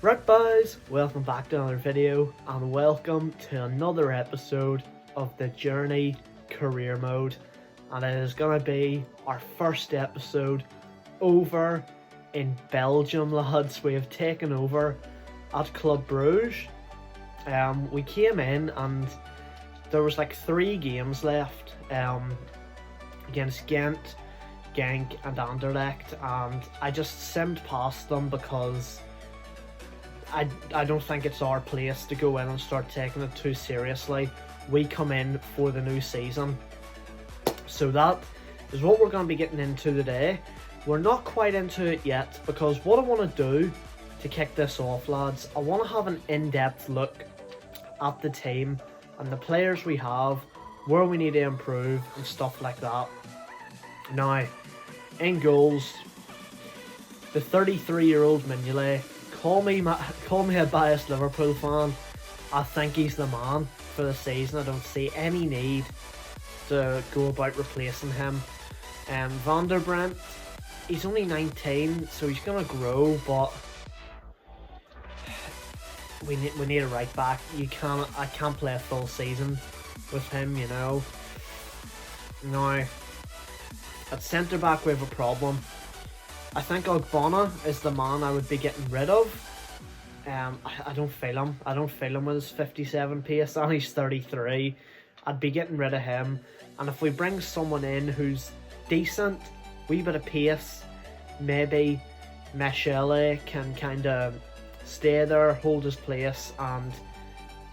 Right guys, welcome back to another video and welcome to another episode of the Journey Career Mode, and it is going to be our first episode over in Belgium, lads. We have taken over at Club Bruges. We came in and there was like 3 games left against Ghent, Genk and Anderlecht, and I just simmed past them because I don't think it's our place to go in and start taking it too seriously. We come in for the new season. So that is what we're going to be getting into today. We're not quite into it yet because what I want to do to kick this off, lads, I want to have an in-depth look at the team and the players we have, where we need to improve and stuff like that. Now, in goals, the 33-year-old Mignolet. Call me a biased Liverpool fan. I think he's the man for the season. I don't see any need to go about replacing him. Van der Brent, he's only 19, so he's gonna grow, but we need a right back. I can't play a full season with him, you know. Now, at centre back we have a problem. I think Ogbonna is the man I would be getting rid of. I don't feel him. I don't feel him with his 57 pace, and he's 33. I'd be getting rid of him. And if we bring someone in who's decent, wee bit of pace, maybe Michele can kind of stay there, hold his place, and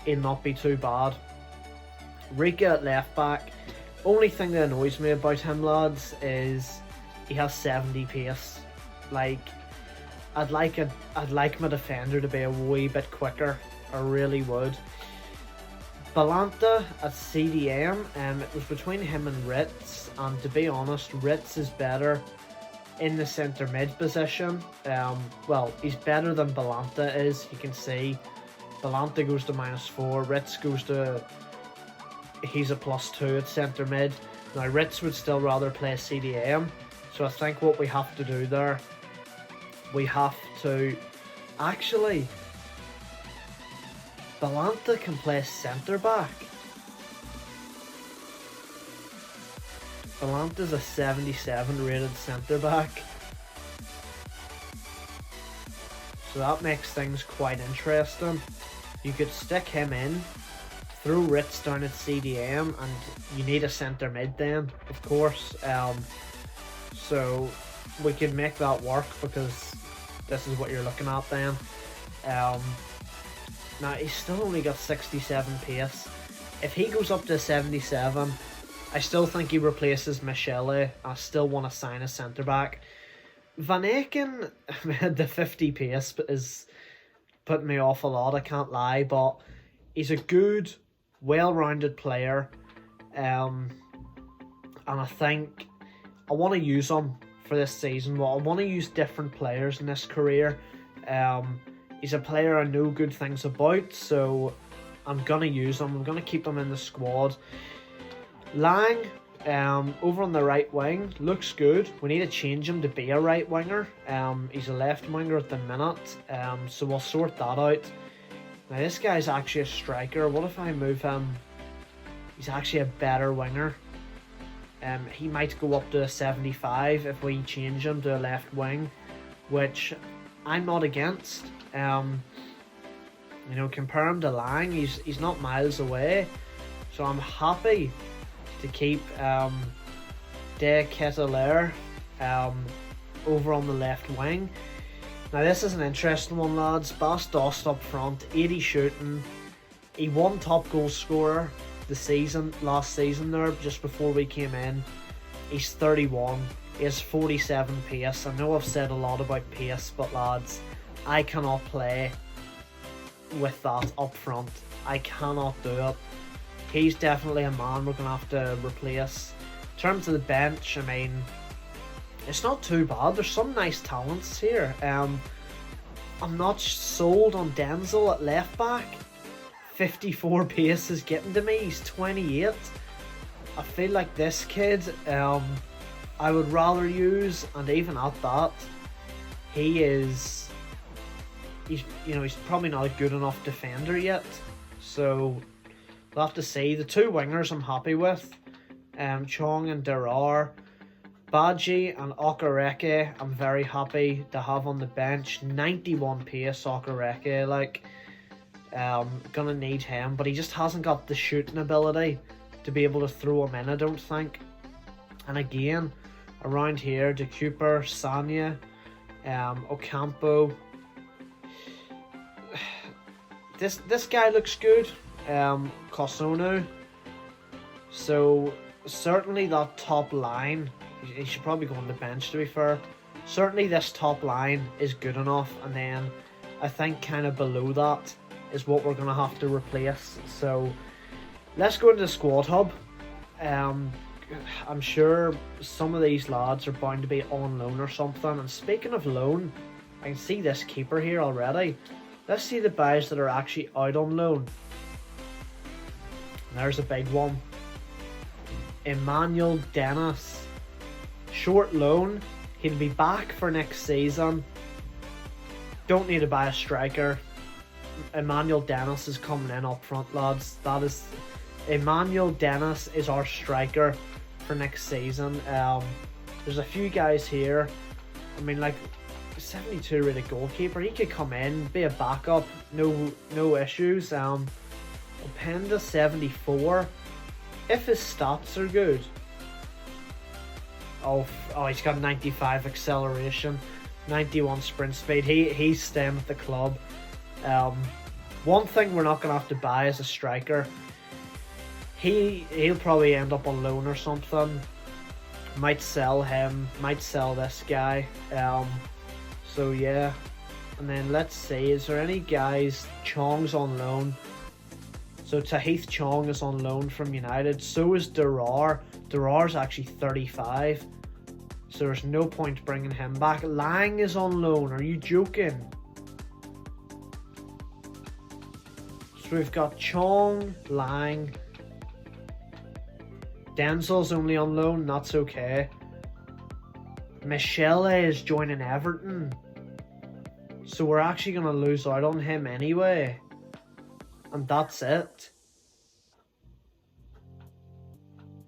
he'll not be too bad. Rika at left back. Only thing that annoys me about him, lads, is he has 70 pace. Like, I'd like my defender to be a wee bit quicker. I really would. Balanta at CDM, it was between him and Ritz, and to be honest, Ritz is better in the centre mid position. Well, he's better than Balanta is. You can see Balanta goes to -4, Ritz goes to, he's a +2 at centre mid. Now Ritz would still rather play CDM. So I think what we have to do there, we have to actually, Balanta can play centre back. Balanta's a 77 rated centre back. So that makes things quite interesting. You could stick him in, throw Ritz down at CDM, and you need a centre mid then, of course. So we could make that work because this is what you're looking at then. Now he's still only got 67 pace. If he goes up to 77, I still think he replaces Michele. I still want to sign a centre back. Van Aken, the 50 pace is putting me off a lot, I can't lie, but he's a good, well-rounded player, and I think I want to use him for this season. Well, I want to use different players in this career. He's a player I know good things about, so I'm going to use him. I'm going to keep him in the squad. Lang, over on the right wing, looks good. We need to change him to be a right winger. He's a left winger at the minute, so we'll sort that out. Now this guy's actually a striker. What if I move him? He's actually a better winger. He might go up to a 75 if we change him to a left wing, which I'm not against. You know, compare him to Lang, he's not miles away, so I'm happy to keep De Ketelaere over on the left wing. Now this is an interesting one, lads. Bas Dost up front, 80 shooting. He won top goal scorer last season there, just before we came in. He's 31, he has 47 pace. I know I've said a lot about pace, but lads, I cannot play with that up front. I cannot do it. He's definitely a man we're going to have to replace. In terms of the bench, I mean, it's not too bad. There's some nice talents here. I'm not sold on Denzel at left back. 54 pace is getting to me. He's 28. I feel like this kid, I would rather use, and even at that, he is he's probably not a good enough defender yet. So we'll have to see. The two wingers I'm happy with, Chong and Durar. Badji and Okereke, I'm very happy to have on the bench. 91 pace Okereke, like, gonna need him, but he just hasn't got the shooting ability to be able to throw him in, I don't think. And again, around here, De Cooper, Sanya, Ocampo. This guy looks good. Kosono. So certainly that top line, he should probably go on the bench, to be fair. Certainly this top line is good enough, and then I think kind of below that is what we're going to have to replace. So let's go into the squad hub. I'm sure some of these lads are bound to be on loan or something. And speaking of loan, I can see this keeper here already. Let's see the guys that are actually out on loan. And there's a big one. Emmanuel Dennis. Short loan. He'll be back for next season. Don't need to buy a striker. Emmanuel Dennis is coming in up front, lads. Emmanuel Dennis is our striker for next season. There's a few guys here. I mean, like, 72 rated goalkeeper. He could come in, be a backup, no issues. Openda 74. If his stats are good. Oh, he's got 95 acceleration, 91 sprint speed. He's staying with the club. One thing we're not gonna have to buy is a striker. He'll probably end up on loan or something. Might sell him. Might sell this guy. So yeah. And then let's see. Is there any guys? Chong's on loan. So Tahith Chong is on loan from United. So is Durar. Durar's actually 35. So there's no point bringing him back. Lang is on loan. Are you joking? So we've got Chong, Lang. Denzel's only on loan. That's okay. Michele is joining Everton. So we're actually going to lose out on him anyway. And that's it.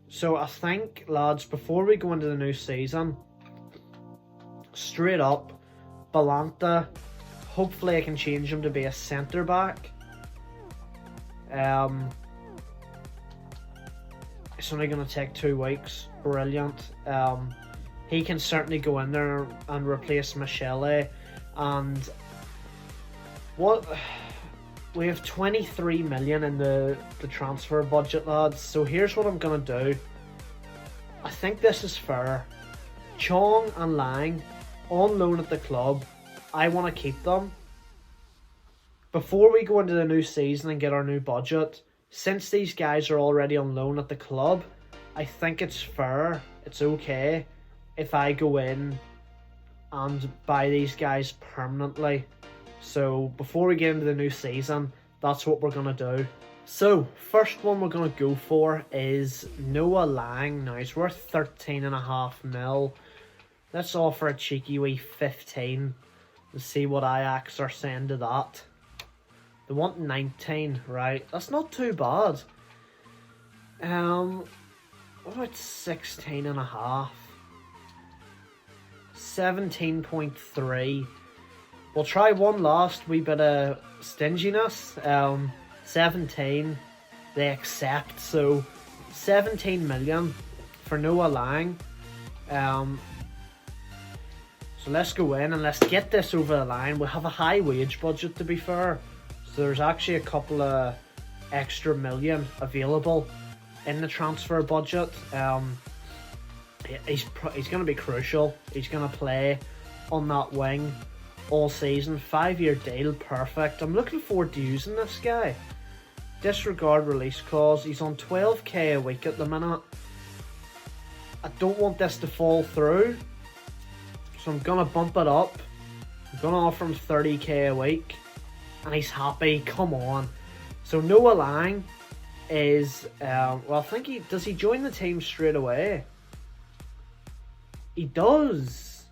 So I think, lads, before we go into the new season, straight up, Balanta, hopefully I can change him to be a centre back. It's only going to take 2 weeks. Brilliant. He can certainly go in there and replace Michele. And we have 23 million in the transfer budget, lads. So here's what I'm going to do. I think this is fair. Chong and Lang on loan at the club. I want to keep them. Before we go into the new season and get our new budget, since these guys are already on loan at the club, I think it's fair, it's okay, if I go in and buy these guys permanently. So before we get into the new season, that's what we're going to do. So first one we're going to go for is Noah Lang. Now he's worth 13.5 mil. Let's offer a cheeky wee 15 and see what Ajax are saying to that. They want 19, right? That's not too bad. What about 16.5? 17.3. We'll try one last wee bit of stinginess. 17. They accept. So 17 million for Noah Lang. So let's go in and let's get this over the line. We have a high wage budget, to be fair. So there's actually a couple of extra million available in the transfer budget. He's going to be crucial. He's going to play on that wing all season. 5-year deal, perfect. I'm looking forward to using this guy. Disregard release clause. He's on 12k a week at the minute. I don't want this to fall through, so I'm going to bump it up. I'm going to offer him 30k a week. And he's happy. Come on. So Noah Lang is well, I think does he join the team straight away? He does.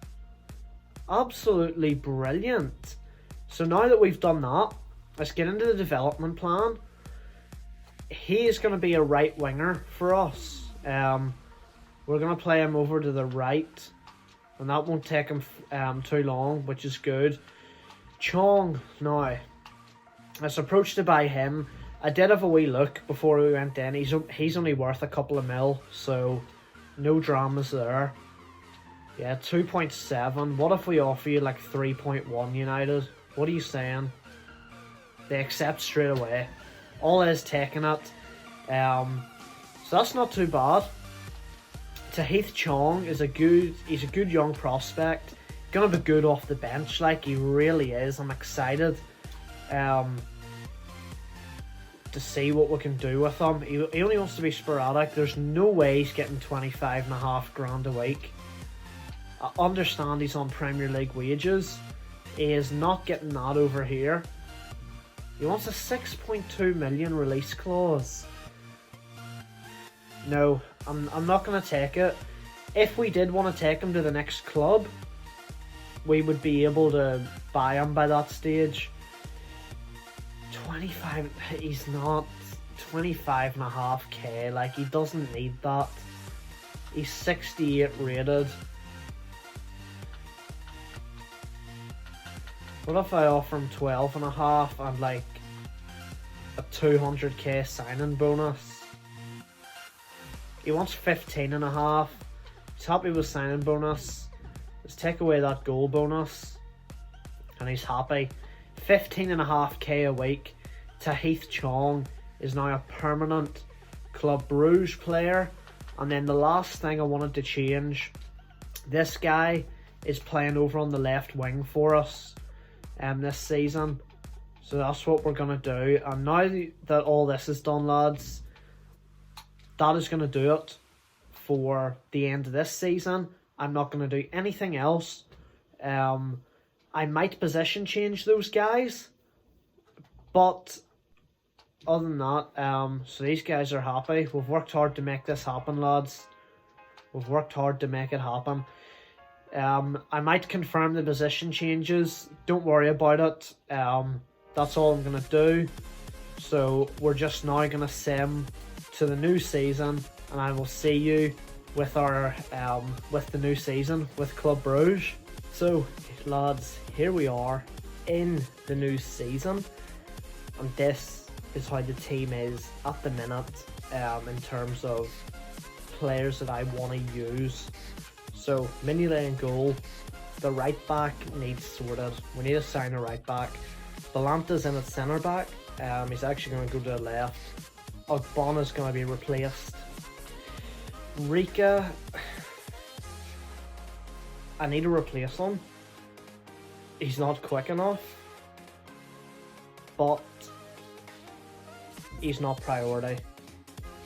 Absolutely brilliant. So now that we've done that, let's get into the development plan. He is going to be a right winger for us. We're going to play him over to the right, and that won't take him too long, which is good. Chong, now, let's approach to buy him. I did have a wee look before we went in. He's only worth a couple of mil, so no dramas there. Yeah, 2.7. What if we offer you like 3.1 United? What are you saying? They accept straight away. All is taking it. So that's not too bad. Tahith Chong is he's a good young prospect. Gonna be good off the bench, like he really is. I'm excited to see what we can do with him. He only wants to be sporadic. There's no way he's getting 25.5 grand a week. I understand he's on Premier League wages. He is not getting that over here. He wants a 6.2 million release clause. No, I'm not going to take it. If we did want to take him to the next club, we would be able to buy him by that stage. 25, he's not 25.5k, like he doesn't need that. He's 68 rated. What if I offer him 12.5 and like a 200k signing bonus? He wants 15.5. He's happy with signing bonus. Let's take away that goal bonus, and he's happy. 15.5k a week. Tahith Chong is now a permanent Club Brugge player. And then the last thing I wanted to change, this guy is playing over on the left wing for us this season. So that's what we're going to do. And now that all this is done, lads, that is going to do it for the end of this season. I'm not going to do anything else. I might position change those guys, but other than that, so these guys are happy. We've worked hard to make this happen, lads. We've worked hard to make it happen. I might confirm the position changes. Don't worry about it. That's all I'm going to do. So we're just now going to sim to the new season, and I will see you with our with the new season with Club Brugge. So lads, here we are in the new season, and this is how the team is at the minute in terms of players that I want to use. So Mignolet in goal. The right back needs sorted. We need to sign a right back. Balanta's in at centre back. He's actually going to go to the left. Ogbonna's going to be replaced. Rika, I need to replace him. He's not quick enough, but he's not priority.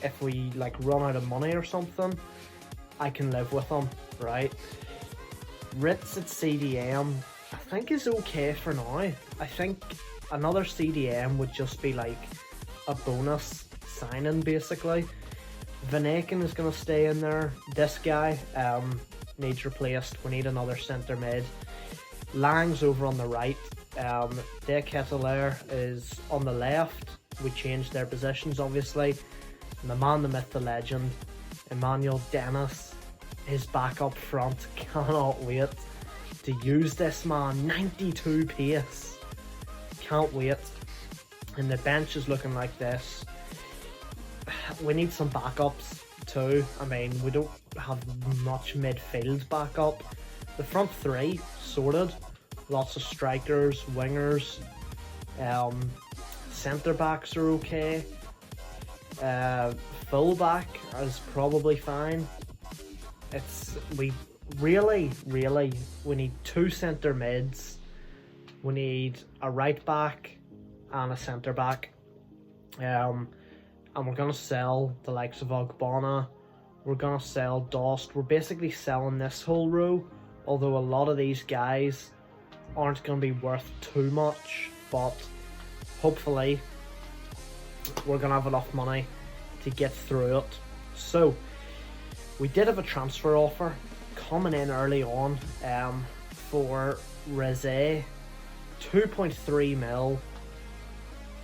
If we like run out of money or something, I can live with him, right? Ritz at CDM, I think is okay for now. I think another CDM would just be like a bonus signing basically. Van Aken is going to stay in there. This guy needs replaced. We need another centre mid. Lang's over on the right. De Ketelaere is on the left. We changed their positions obviously. And the man, the myth, the legend, Emmanuel Dennis is back up front. Cannot wait to use this man. 92 pace. Can't wait. And the bench is looking like this. We need some backups too. I mean, we don't have much midfield backup. The front three sorted. Lots of strikers, wingers. Centre backs are okay. Full back is probably fine. We really we need two centre mids. We need a right back and a centre back. And we're going to sell the likes of Ogbonna. We're going to sell Dost. We're basically selling this whole row, although a lot of these guys aren't going to be worth too much, but hopefully we're going to have enough money to get through it. So we did have a transfer offer coming in early on for Reze. 2.3 mil.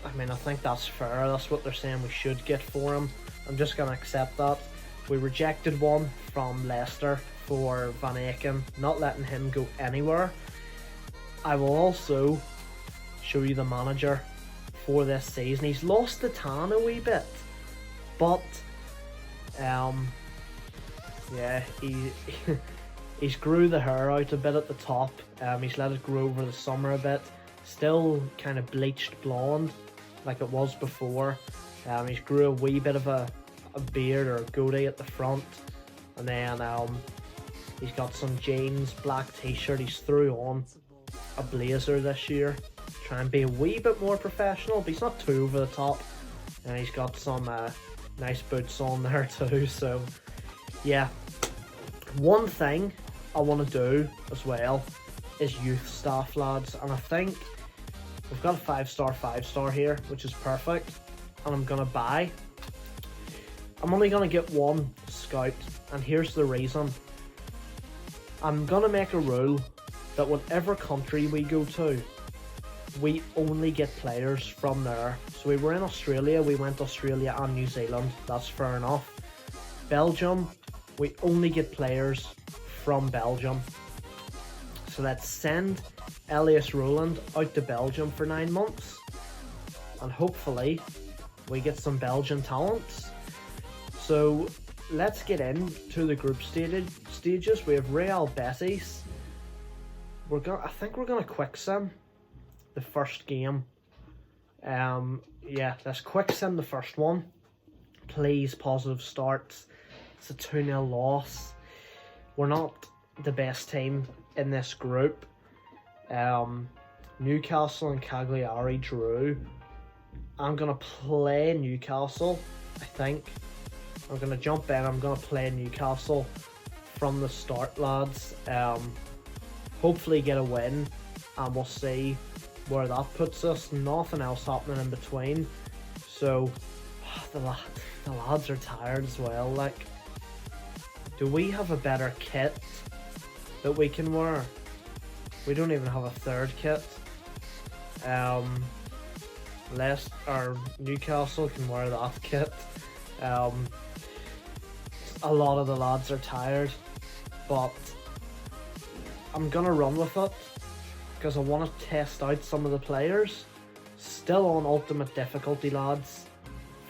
I mean, I think that's fair. That's what they're saying we should get for him. I'm just going to accept that. We rejected one from Leicester for Van Aken, not letting him go anywhere. I will also show you the manager for this season. He's lost the tan a wee bit, but yeah, he's grew the hair out a bit at the top. He's let it grow over the summer a bit. Still kind of bleached blonde like it was before. He's grew a wee bit of a beard or a goatee at the front, and then he's got some jeans, black t-shirt. He's threw on a blazer this year, try and be a wee bit more professional, but he's not too over the top. And he's got some nice boots on there too. So yeah, one thing I want to do as well is youth staff, lads, and I think we've got a 5-star here, which is perfect. And I'm gonna buy. I'm only gonna get one scout, and here's the reason. I'm gonna make a rule that whatever country we go to, we only get players from there. So we were in Australia, we went to Australia and New Zealand, that's fair enough. Belgium, we only get players from Belgium. So let's send Elias Roland out to Belgium for 9 months, and hopefully we get some Belgian talents. So let's get into the group stages. We have Real Betis. I think we're gonna quick sim the first game. Yeah, let's quick sim the first one. Please, positive starts. It's a 2-0 loss. We're not the best team in this group. Newcastle and Cagliari drew. I'm gonna play Newcastle, I think. I'm gonna jump in, I'm gonna play Newcastle from the start, lads. Hopefully get a win, and we'll see where that puts us. Nothing else happening in between. So the lads are tired as well. Like, do we have a better kit that we can wear? We don't even have a third kit. Newcastle can wear that kit. A lot of the lads are tired, but I'm gonna run with it because I want to test out some of the players. Still on ultimate difficulty, lads.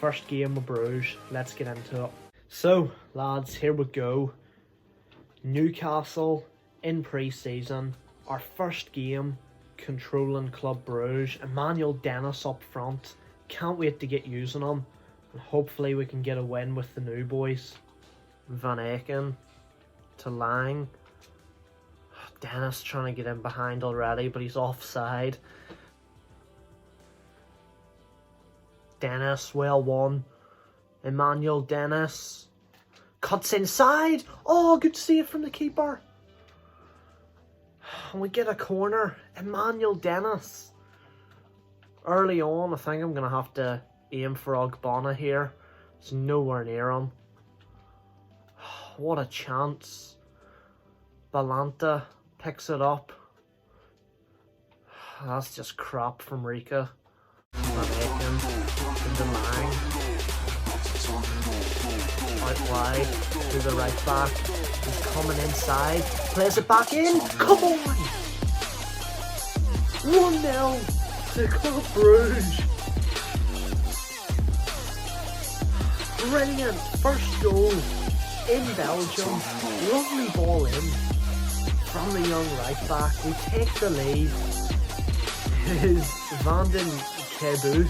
First game with Bruges. Let's get into it. So, lads, here we go. Newcastle in pre-season. Our first game, controlling Club Bruges. Emmanuel Dennis up front. Can't wait to get using him. And hopefully we can get a win with the new boys. Van Aken to Lang. Dennis trying to get in behind already, but he's offside. Dennis, well won. Emmanuel Dennis cuts inside. Oh, good save from the keeper. And we get a corner. Emmanuel Dennis. Early on, I think I'm going to have to aim for Ogbonna here. It's nowhere near him. What a chance. Balanta picks it up. That's just crap from Rika. Van Aken to the line. Out wide to the right back. He's coming inside. Plays it back in. Come on! 1-0 to Club Bruges. Brilliant first goal in Belgium. Lovely ball in from the young right back. We take the lead. It is Vanden Kebu.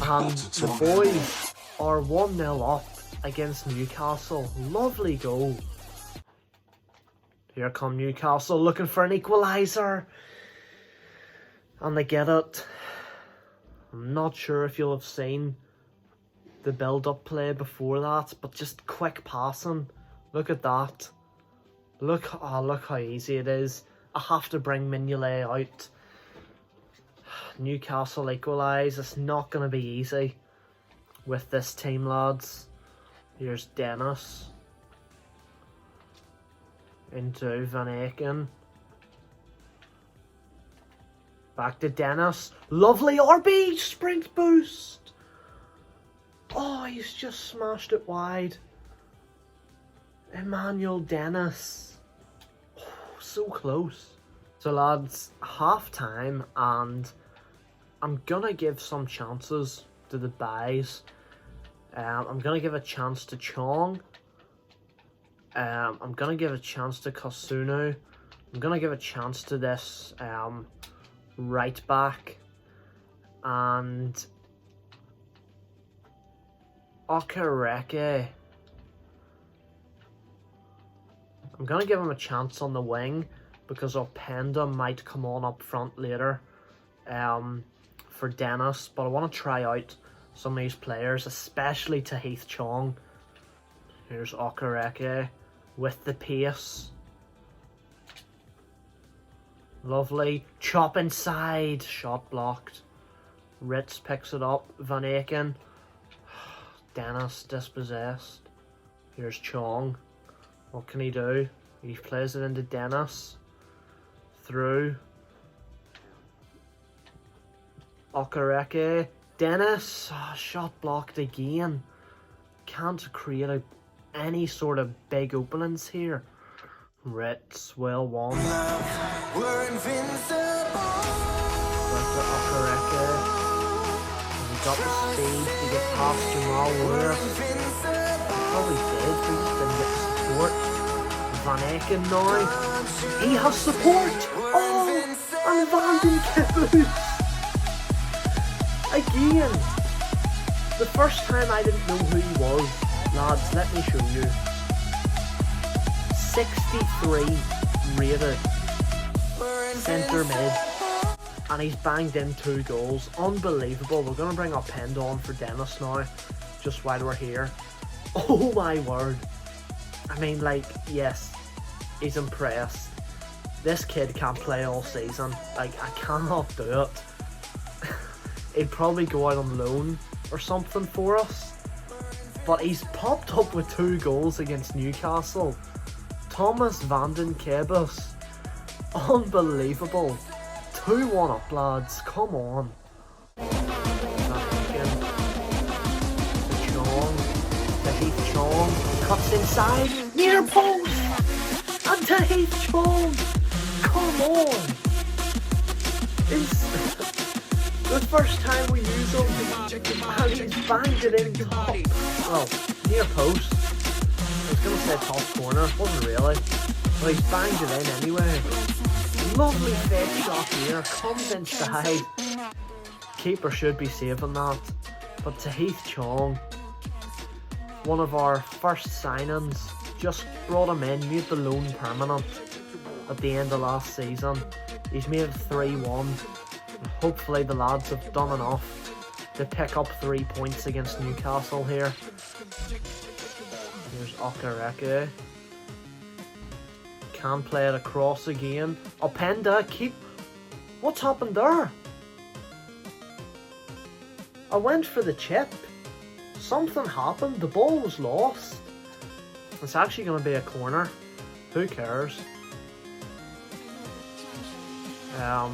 And the boys are 1-0 up against Newcastle. Lovely goal. Here come Newcastle looking for an equaliser. And they get it. I'm not sure if you'll have seen the build-up play before that, but just quick passing. Look at that. Look how easy it is. I have to bring Mignolet out. Newcastle equalise. It's not going to be easy with this team, lads. Here's Dennis into Van Aken. Back to Dennis. Lovely RB sprint boost. Oh, he's just smashed it wide. Emmanuel Dennis. Oh, so close. So lads, half time, and I'm gonna give some chances to the buys. I'm gonna give a chance to Chong. I'm gonna give a chance to Kasunu. I'm gonna give a chance to this right back, and Okereke. I'm gonna give him a chance on the wing because Openda might come on up front later for Dennis, but I want to try out some of these players, especially to Heath Chong. Here's Okereke with the pace. Lovely. Chop inside. Shot blocked. Ritz picks it up. Van Aken. Dennis dispossessed. Here's Chong. What can he do? He plays it into Dennis. Through. Okereke. Dennis. Oh, shot blocked again. Can't create any sort of big openings here. Ritz, well won. We're invincible. Back to Okereke. He got the speed to get past Jamal Lewis. He probably did, but he just didn't get the support. Van Aken now. He has support. Oh, and Van den Kibbels. Again. The first time I didn't know who he was. Lads, let me show you. 63 rated centre mid, and he's banged in 2 goals. Unbelievable. We're going to bring Openda on for Dennis now, just while we're here. Oh my word. I mean, like, yes, he's impressed. This kid can't play all season. Like, I cannot do it. He'd probably go out on loan or something for us, but he's popped up with 2 goals against Newcastle. Thomas Van den Kibbels. Unbelievable. 2-1 up, lads. Come on. The Chong. The Heath Chong. Cuts inside. Near post. And to Heath Chong. Come on. It's the first time we use him. And he's banged it in top. Well, near post. I was going to say top corner, wasn't really, but he's banged it in anyway. Lovely fake shot here, comes inside. Keeper should be saving that, but to Heath Chong, one of our first signings, just brought him in, made the loan permanent at the end of last season. He's made it 3-1. Hopefully the lads have done enough to pick up 3 points against Newcastle here. Here's Okereke. Can play it across again. Openda, keep... What's happened there? I went for the chip. Something happened. The ball was lost. It's actually going to be a corner. Who cares? I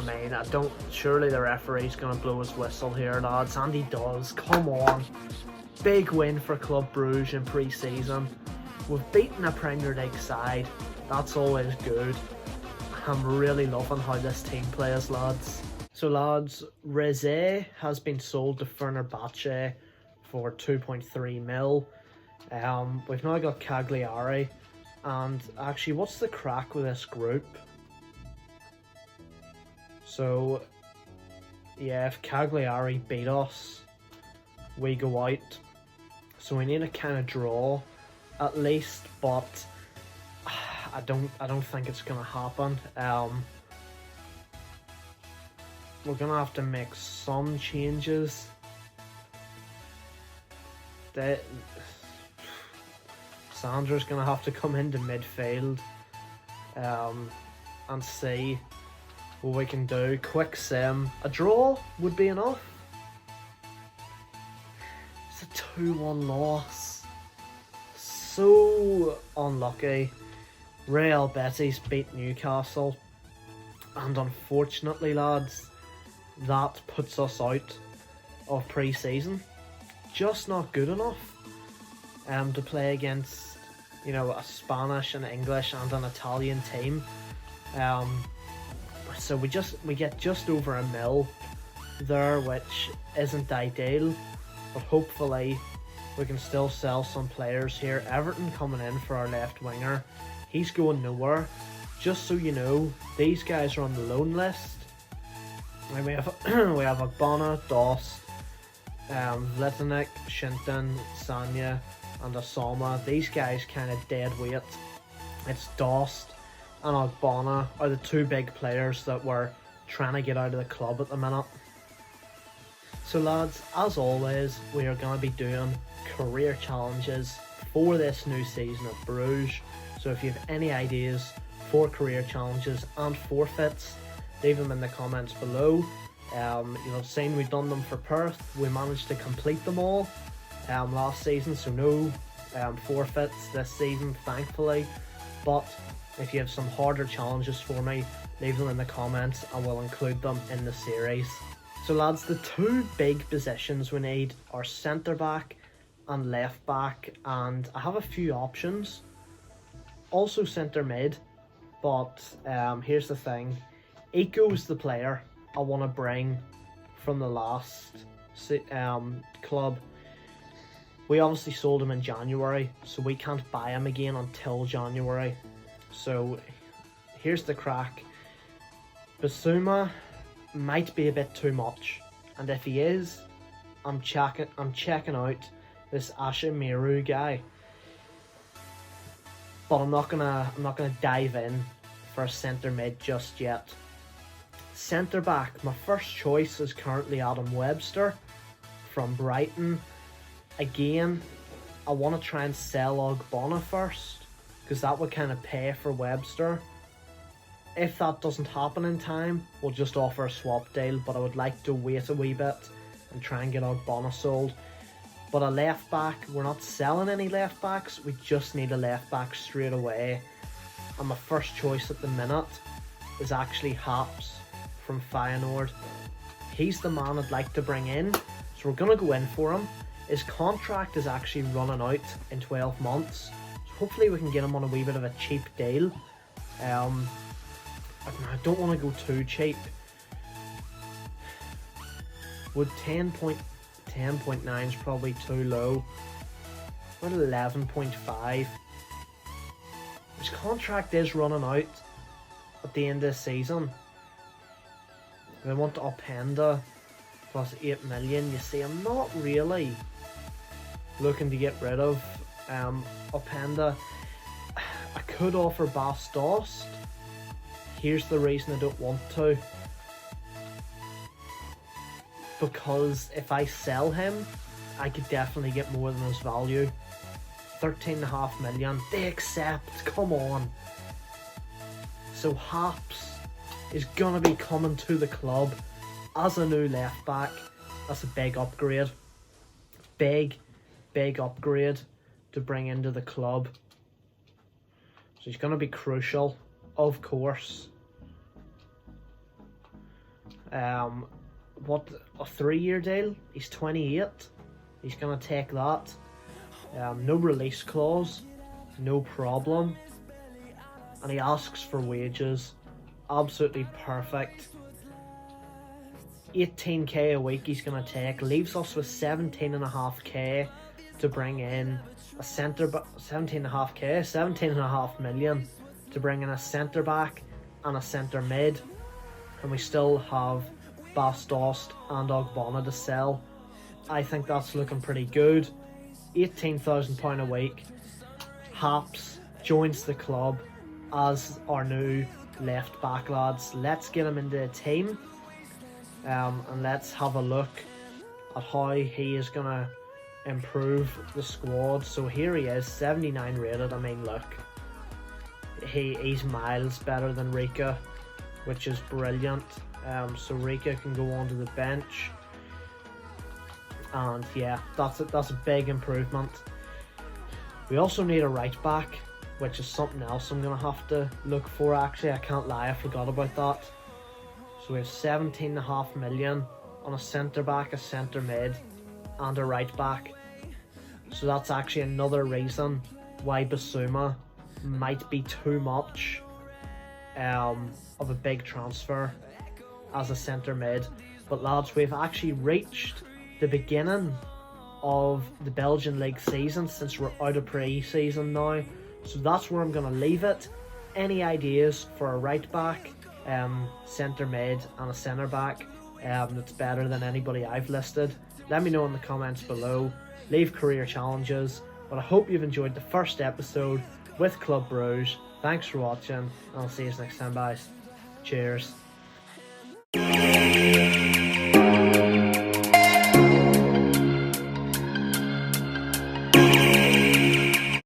mean, I don't... Surely the referee's going to blow his whistle here, lads. And he does. Come on. Big win for Club Brugge in pre-season. We've beaten a Premier League side. That's always good. I'm really loving how this team plays, lads. So lads, Reze has been sold to Fenerbahce for 2.3 mil. We've now got Cagliari. And actually, what's the crack with this group? So, yeah, if Cagliari beat us, we go out. So we need a kind of draw, at least, but I don't think it's gonna happen. We're gonna have to make some changes. Sandra's gonna have to come into midfield, and see what we can do. Quick sim. A draw would be enough. It's a 2-1 loss. So unlucky. Real Betis beat Newcastle. And unfortunately, lads, that puts us out of pre-season. Just not good enough to play against, you know, a Spanish and English and an Italian team. So we get just over $1 million there, which isn't ideal, but hopefully we can still sell some players here. Everton coming in for our left winger. He's going nowhere. Just so you know, these guys are on the loan list. And we have Agbana, Dost, Letinek, Shinton, Sanya, and Asama. These guys kind of dead weight. It's Dost and Agbana are the two big players that we're trying to get out of the club at the minute. So lads, as always, we are going to be doing career challenges for this new season at Bruges. So if you have any ideas for career challenges and forfeits, leave them in the comments below. You'll have seen we've done them for Perth. We managed to complete them all last season, so no forfeits this season, thankfully. But if you have some harder challenges for me, leave them in the comments and we'll include them in the series. So lads, the two big positions we need are centre back and left back, and I have a few options. Also centre mid, but here's the thing. Eco's the player I want to bring from the last club. We obviously sold him in January, so we can't buy him again until January. So here's the crack. Basuma might be a bit too much, and if he is, I'm checking out this Ashimiru guy. But I'm not gonna dive in for a centre mid just yet. Centre back, my first choice is currently Adam Webster from Brighton. Again, I want to try and sell Ogbonna first, because that would kind of pay for Webster. If that doesn't happen in time, we'll just offer a swap deal, but I would like to wait a wee bit and try and get Ogbonna sold. But a left back, we're not selling any left backs, we just need a left back straight away. And my first choice at the minute is actually Haps from Feyenoord. He's the man I'd like to bring in, so we're going to go in for him. His contract is actually running out in 12 months, so hopefully we can get him on a wee bit of a cheap deal. I don't want to go too cheap. Would 10.9 is probably too low. What 11.5? His contract is running out at the end of the season. They want Openda plus 8 million. You see, I'm not really looking to get rid of Openda. I could offer Bas Dost. Here's the reason I don't want to. Because if I sell him, I could definitely get more than his value. 13.5 million. They accept. Come on. So Haps is gonna be coming to the club as a new left back. That's a big upgrade. Big upgrade to bring into the club. So he's gonna be crucial, of course. What, a 3-year deal? He's 28. He's gonna take that. No release clause, no problem. And he asks for wages. Absolutely perfect. 18k a week he's gonna take, leaves us with 17.5k to bring in a centre back. 17.5 million to bring in a centre back and a centre mid, and we still have Bas Dost and Ogbonna to sell. I think that's looking pretty good. £18,000 a week. Haps joins the club as our new left back, lads. Let's get him into the team, and let's have a look at how he is gonna improve the squad. So here he is, 79 rated. I mean, look, he's miles better than Rika, which is brilliant. So Rika can go onto the bench, and yeah, that's a big improvement. We also need a right back, which is something else I'm gonna have to look for. Actually, I can't lie, I forgot about that. So we have 17.5 million on a centre back, a centre mid, and a right back. So that's actually another reason why Basuma might be too much of a big transfer as a centre mid. But lads, we've actually reached the beginning of the Belgian league season since we're out of pre-season now. So that's where I'm going to leave it. Any ideas for a right back, centre mid and a centre back that's better than anybody I've listed? Let me know in the comments below. Leave career challenges. But I hope you've enjoyed the first episode with Club Bruges. Thanks for watching, and I'll see you next time, guys. Cheers.